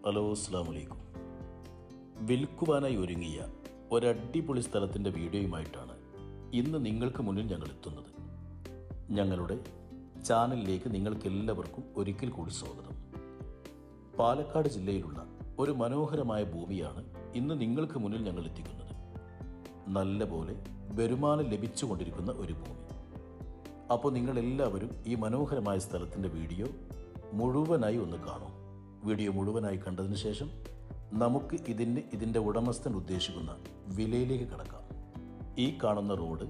Hello, അസ്സലാമു അലൈക്കും. വിൽക്കുവാനായി ഒരുങ്ങിയ ഒരടിപൊളി സ്ഥലത്തിൻ്റെ വീഡിയോയുമായിട്ടാണ് ഇന്ന് നിങ്ങൾക്ക് മുന്നിൽ ഞങ്ങൾ എത്തുന്നത്. ഞങ്ങളുടെ ചാനലിലേക്ക് നിങ്ങൾക്കെല്ലാവർക്കും ഒരിക്കൽ കൂടി സ്വാഗതം. പാലക്കാട് ജില്ലയിലുള്ള ഒരു മനോഹരമായ ഭൂമിയാണ് ഇന്ന് നിങ്ങൾക്ക് മുന്നിൽ ഞങ്ങൾ എത്തിക്കുന്നത്. നല്ലപോലെ വരുമാനം ലഭിച്ചുകൊണ്ടിരിക്കുന്ന ഒരു ഭൂമി. അപ്പോൾ നിങ്ങളെല്ലാവരും ഈ മനോഹരമായ സ്ഥലത്തിൻ്റെ വീഡിയോ മുഴുവനായി ഒന്ന് കാണും. വീഡിയോ മുഴുവനായി കണ്ടതിന് ശേഷം നമുക്ക് ഇതിൻ്റെ ഉടമസ്ഥൻ ഉദ്ദേശിക്കുന്ന വിലയിലേക്ക് കടക്കാം. ഈ കാണുന്ന റോഡ്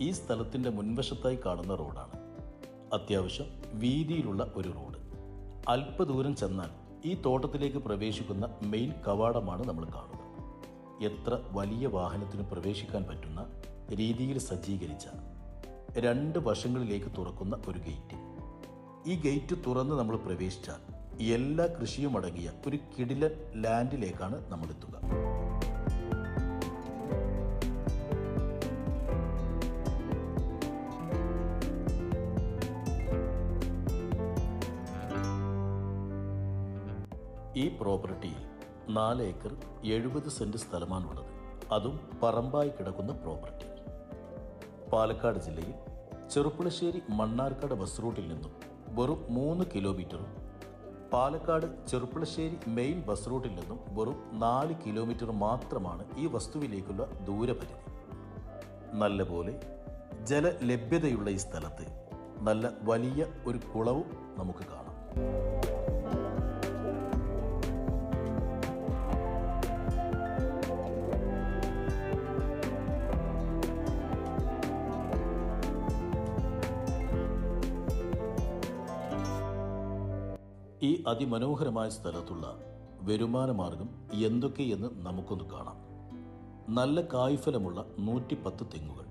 ഈ സ്ഥലത്തിൻ്റെ മുൻവശത്തായി കാണുന്ന റോഡാണ്. അത്യാവശ്യം വീതിയിലുള്ള ഒരു റോഡ്. അല്പദൂരം ചെന്നാൽ ഈ തോട്ടത്തിലേക്ക് പ്രവേശിക്കുന്ന മെയിൻ കവാടമാണ് നമ്മൾ കാണുക. എത്ര വലിയ വാഹനത്തിന് പ്രവേശിക്കാൻ പറ്റുന്ന രീതിയിൽ സജ്ജീകരിച്ച 2 വശങ്ങളിലേക്ക് തുറക്കുന്ന ഒരു ഗേറ്റ്. ഈ ഗേറ്റ് തുറന്ന് നമ്മൾ പ്രവേശിച്ചാൽ എല്ലാ കൃഷിയും അടങ്ങിയ ഒരു കിടിലൻ ലാൻഡിലേക്കാണ് നമ്മൾ എത്തുക. ഈ പ്രോപ്പർട്ടിയിൽ 4 ഏക്കർ 70 സെന്റ് സ്ഥലമാണുള്ളത്. അതും പറമ്പായി കിടക്കുന്ന പ്രോപ്പർട്ടി. പാലക്കാട് ജില്ലയിൽ ചെറുപ്പുളശ്ശേരി മണ്ണാർക്കാട് ബസ് റൂട്ടിൽ നിന്നും വെറും 3 കിലോമീറ്ററും പാലക്കാട് ചെറുപ്പുളശ്ശേരി മെയിൻ ബസ് റൂട്ടിൽ നിന്നും വെറും 4 കിലോമീറ്റർ മാത്രമാണ് ഈ വസ്തുവിലേക്കുള്ള ദൂരപരിധി. നല്ലപോലെ ജലലഭ്യതയുള്ള ഈ സ്ഥലത്ത് നല്ല വലിയ ഒരു കുളവും നമുക്ക് കാണാം. ഈ അതിമനോഹരമായ സ്ഥലത്തുള്ള വരുമാന മാർഗം എന്തൊക്കെയെന്ന് നമുക്കൊന്ന് കാണാം. നല്ല കായ്ഫലമുള്ള 110 തെങ്ങുകൾ,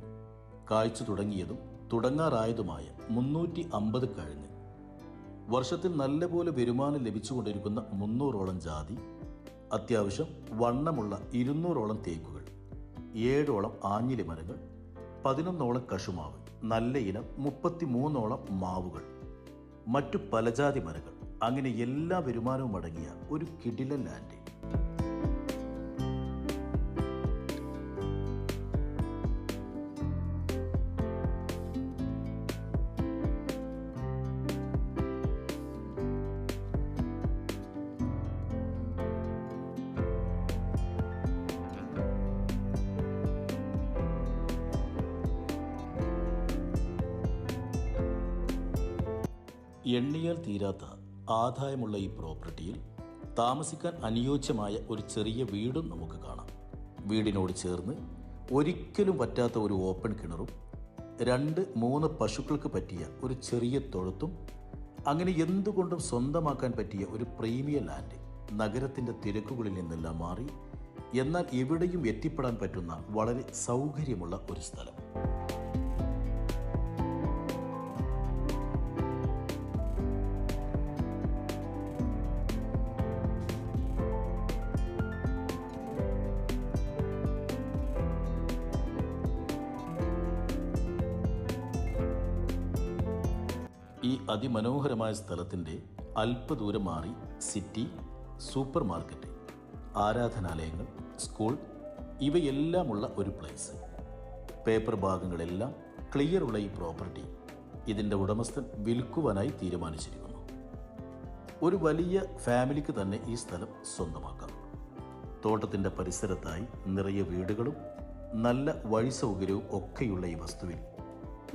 കായ്ച്ചു തുടങ്ങിയതും തുടങ്ങാറായതുമായ 350 കഴുങ്ങ്, വർഷത്തിൽ നല്ലപോലെ വരുമാനം ലഭിച്ചുകൊണ്ടിരിക്കുന്ന 300ഓളം ജാതി, അത്യാവശ്യം വണ്ണമുള്ള 200ഓളം തേക്കുകൾ, 7ഓളം ആഞ്ഞിലി മരങ്ങൾ, 11ഓളം കശുമാവ്, നല്ല ഇനം 33ഓളം മാവുകൾ, മറ്റു പലജാതി മരങ്ങൾ, അങ്ങനെ എല്ലാ വരുമാനവും അടങ്ങിയ ഒരു കിടിലൻ ലാൻഡ്. എണ്ണിയാൽ തീരാത്ത ആദായമുള്ള ഈ പ്രോപ്പർട്ടിയിൽ താമസിക്കാൻ അനുയോജ്യമായ ഒരു ചെറിയ വീടും നമുക്ക് കാണാം. വീടിനോട് ചേർന്ന് ഒരിക്കലും പറ്റാത്ത ഒരു ഓപ്പൺ കിണറും 2-3 പശുക്കൾക്ക് പറ്റിയ ഒരു ചെറിയ തൊഴുത്തും, അങ്ങനെ എന്തുകൊണ്ടും സ്വന്തമാക്കാൻ പറ്റിയ ഒരു പ്രീമിയം ലാൻഡ്. നഗരത്തിൻ്റെ തിരക്കുകളിൽ നിന്നെല്ലാം മാറി എന്നാൽ എവിടെയും എത്തിപ്പെടാൻ പറ്റുന്ന വളരെ സൗകര്യമുള്ള ഒരു സ്ഥലം. ഈ അതിമനോഹരമായ സ്ഥലത്തിൻ്റെ അല്പദൂരം മാറി സിറ്റി, സൂപ്പർ മാർക്കറ്റ്, ആരാധനാലയങ്ങൾ, സ്കൂൾ ഇവയെല്ലാമുള്ള ഒരു പ്ലേസ്. പേപ്പർ ഭാഗങ്ങളെല്ലാം ക്ലിയറുള്ള ഈ പ്രോപ്പർട്ടി ഇതിൻ്റെ ഉടമസ്ഥൻ വിൽക്കുവാനായി തീരുമാനിച്ചിരിക്കുന്നു. ഒരു വലിയ ഫാമിലിക്ക് തന്നെ ഈ സ്ഥലം സ്വന്തമാക്കാം. തോട്ടത്തിൻ്റെ പരിസരത്തായി നിറയെ വീടുകളും നല്ല വഴി സൗകര്യവും ഒക്കെയുള്ള ഈ വസ്തുവിൽ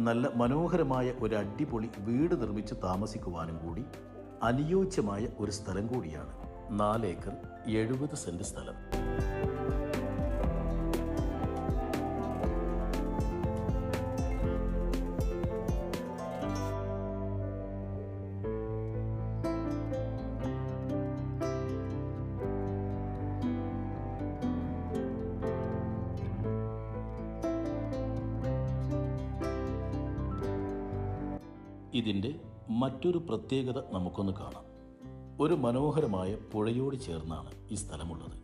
നല്ല മനോഹരമായ ഒരു അടിപൊളി വീട് നിർമ്മിച്ച് താമസിക്കുവാനും കൂടി അനുയോജ്യമായ ഒരു സ്ഥലം കൂടിയാണ് 4 ഏക്കർ 70 സെന്റ് സ്ഥലം. ഇതിൻ്റെ മറ്റൊരു പ്രത്യേകത നമുക്കൊന്ന് കാണാം. ഒരു മനോഹരമായ പുഴയോട് ചേർന്നാണ് ഈ സ്ഥലമുള്ളത്.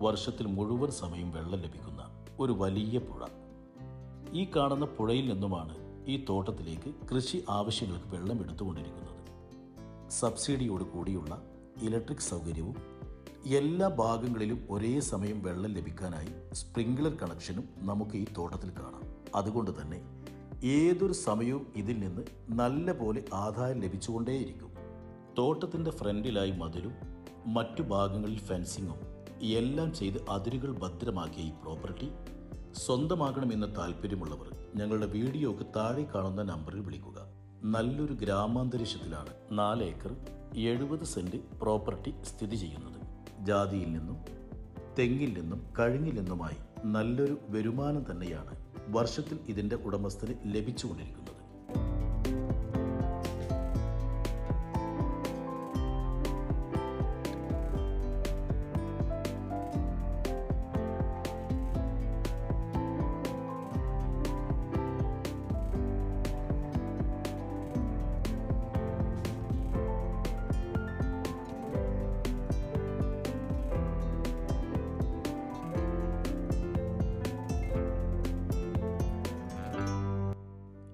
വർഷത്തിൽ മുഴുവൻ സമയം വെള്ളം ലഭിക്കുന്ന ഒരു വലിയ പുഴ. ഈ കാണുന്ന പുഴയിൽ നിന്നുമാണ് ഈ തോട്ടത്തിലേക്ക് കൃഷി ആവശ്യങ്ങൾക്ക് വെള്ളം എടുത്തുകൊണ്ടിരിക്കുന്നത്. സബ്സിഡിയോട് കൂടിയുള്ള ഇലക്ട്രിക് സൗകര്യവും എല്ലാ ഭാഗങ്ങളിലും ഒരേ സമയം വെള്ളം ലഭിക്കാനായി സ്പ്രിംഗ്ലർ കണക്ഷനും നമുക്ക് ഈ തോട്ടത്തിൽ കാണാം. അതുകൊണ്ട് തന്നെ ഏതൊരു സമയവും ഇതിൽ നിന്ന് നല്ല പോലെ ആദായം ലഭിച്ചുകൊണ്ടേയിരിക്കും. തോട്ടത്തിൻ്റെ ഫ്രണ്ടിലായി മതിലും മറ്റു ഭാഗങ്ങളിൽ ഫെൻസിങ്ങും എല്ലാം ചെയ്ത് അതിരുകൾ ഭദ്രമാക്കിയ ഈ പ്രോപ്പർട്ടി സ്വന്തമാകണമെന്ന് താല്പര്യമുള്ളവർ ഞങ്ങളുടെ വീഡിയോക്ക് താഴെ കാണുന്ന നമ്പറിൽ വിളിക്കുക. നല്ലൊരു ഗ്രാമാന്തരീക്ഷത്തിലാണ് 4 ഏക്കർ 70 സെന്റ് പ്രോപ്പർട്ടി സ്ഥിതി ചെയ്യുന്നത്. ജാതിയിൽ നിന്നും തെങ്ങിൽ നിന്നും കഴുങ്ങിൽ നിന്നുമായി നല്ലൊരു വരുമാനം തന്നെയാണ് വർഷത്തിൽ ഇതിൻ്റെ ഉടമസ്ഥന് ലഭിച്ചുകൊണ്ടിരിക്കുന്നത്.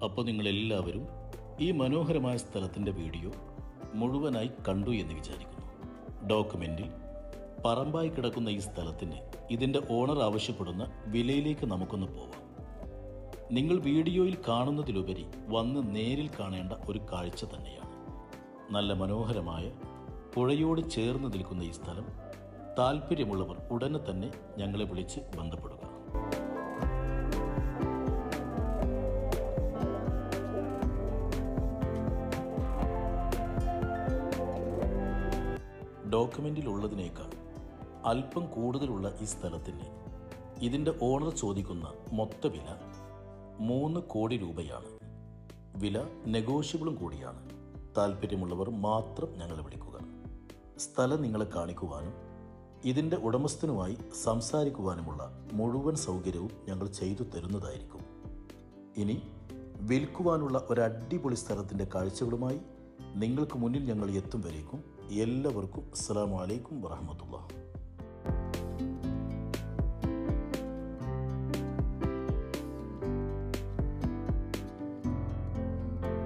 അപ്പോൾ നിങ്ങളെല്ലാവരും ഈ മനോഹരമായ സ്ഥലത്തിൻ്റെ വീഡിയോ മുഴുവനായി കണ്ടു എന്ന് വിചാരിക്കുന്നു. ഡോക്യുമെൻറ്റിൽ പറമ്പായി കിടക്കുന്ന ഈ സ്ഥലത്തിന് ഇതിൻ്റെ ഓണർ ആവശ്യപ്പെടുന്ന വിലയിലേക്ക് നമുക്കൊന്ന് പോവാം. നിങ്ങൾ വീഡിയോയിൽ കാണുന്നതിലുപരി വന്ന് നേരിൽ കാണേണ്ട ഒരു കാഴ്ച തന്നെയാണ്. നല്ല മനോഹരമായ പുഴയോട് ചേർന്ന് നിൽക്കുന്ന ഈ സ്ഥലം താല്പര്യമുള്ളവർ ഉടനെ തന്നെ ഞങ്ങളെ വിളിച്ച് ബന്ധപ്പെടുക. ഡോക്യുമെൻറ്റിലുള്ളതിനേക്കാൾ അല്പം കൂടുതലുള്ള ഈ സ്ഥലത്തിന് ഇതിൻ്റെ ഓണർ ചോദിക്കുന്ന മൊത്ത വില 3 കോടി രൂപയാണ്. വില നെഗോഷ്യബിളും കൂടിയാണ്. താല്പര്യമുള്ളവർ മാത്രം ഞങ്ങളെ വിളിക്കുക. സ്ഥലം നിങ്ങളെ കാണിക്കുവാനും ഇതിൻ്റെ ഉടമസ്ഥനുമായി സംസാരിക്കുവാനുമുള്ള മുഴുവൻ സൗകര്യവും ഞങ്ങൾ ചെയ്തു തരുന്നതായിരിക്കും. ഇനി വിൽക്കുവാനുള്ള ഒരു അടിപൊളി സ്ഥലത്തിൻ്റെ കാഴ്ചകളുമായി നിങ്ങൾക്ക് മുന്നിൽ ഞങ്ങൾ എത്തും വരേക്കും എല്ലാവർക്കും അസ്സലാമു അലൈക്കും വറഹ്മത്തുള്ളാഹി.